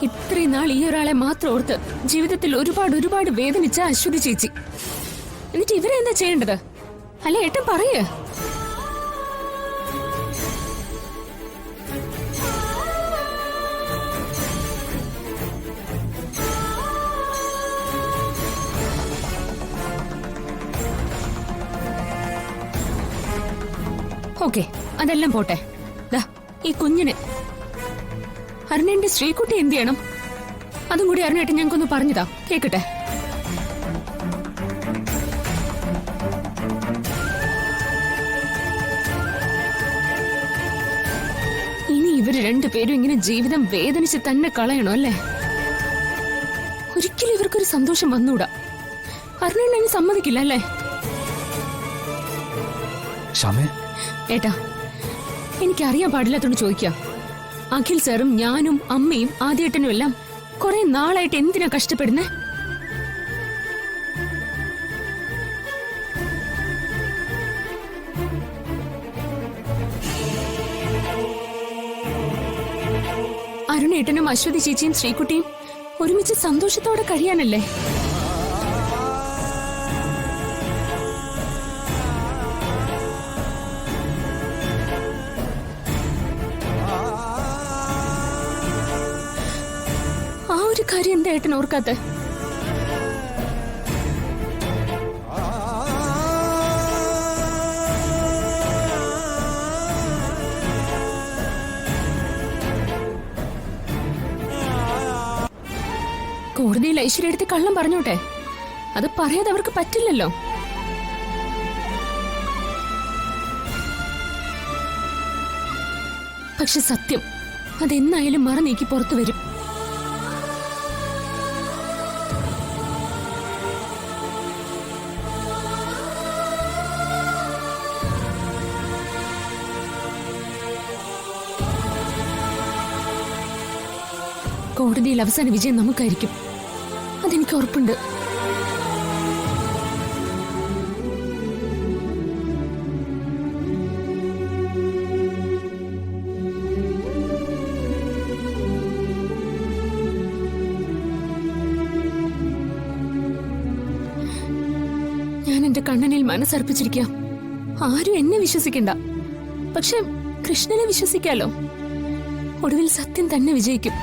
ഇത്രയും നാൾ ഈ ഒരാളെ മാത്രം ഓർത്ത് ജീവിതത്തിൽ ഒരുപാട് വേദനിച്ച അശ്വതി ചേച്ചി. എന്നിട്ട് ഇവരെ എന്താ ചെയ്യേണ്ടത്? അല്ല ഏട്ടൻ പറയേ. ഓക്കെ, അതെല്ലാം പോട്ടെ. ഈ കുഞ്ഞിനെ അരുണേന്റെ ശ്രീകുട്ടി എന്ത് ചെയ്യണം? അതും കൂടി അരുണേട്ട് ഞങ്ങൾക്കൊന്ന് പറഞ്ഞതാ കേക്കട്ടെ. ഇനി ഇവര് രണ്ടുപേരും ഇങ്ങനെ ജീവിതം വേദനിച്ച് തന്നെ കളയണോ അല്ലേ? ഒരിക്കലും ഇവർക്കൊരു സന്തോഷം വന്നൂടാ. അരുണേണ്ണ ഇനി സമ്മതിക്കില്ല അല്ലേ? ഏട്ടാ, എനിക്കറിയാൻ പാടില്ലാത്തോണ്ട് ചോദിക്കാം. അഖിൽ സാറും ഞാനും അമ്മയും ആദ്യേട്ടനും എല്ലാം കുറെ നാളായിട്ട് എന്തിനാ കഷ്ടപ്പെടുന്നേ? അരുണേട്ടനും അശ്വതി ചേച്ചിയും ശ്രീകുട്ടിയും ഒരുമിച്ച് സന്തോഷത്തോടെ കഴിയാനല്ലേ? ആ ഒരു കാര്യം എന്താ ഏട്ടൻ ഓർക്കാത്ത? കോടതിയിൽ ഐശ്വര്യ എടുത്ത് കള്ളം പറഞ്ഞോട്ടെ, അത് പറയാതെ അവർക്ക് പറ്റില്ലല്ലോ. പക്ഷെ സത്യം അതെന്നായാലും മറ നീക്കി പുറത്തു വരും. കോടതിയിൽ അവസാന വിജയം നമുക്കായിരിക്കും, അതെനിക്ക് ഉറപ്പുണ്ട്. ഞാൻ എന്റെ കണ്ണനിൽ മനസ്സർപ്പിച്ചിരിക്കാം. ആരും എന്നെ വിശ്വസിക്കണ്ട, പക്ഷെ കൃഷ്ണനെ വിശ്വസിക്കാലോ. ഒടുവിൽ സത്യം തന്നെ വിജയിക്കും.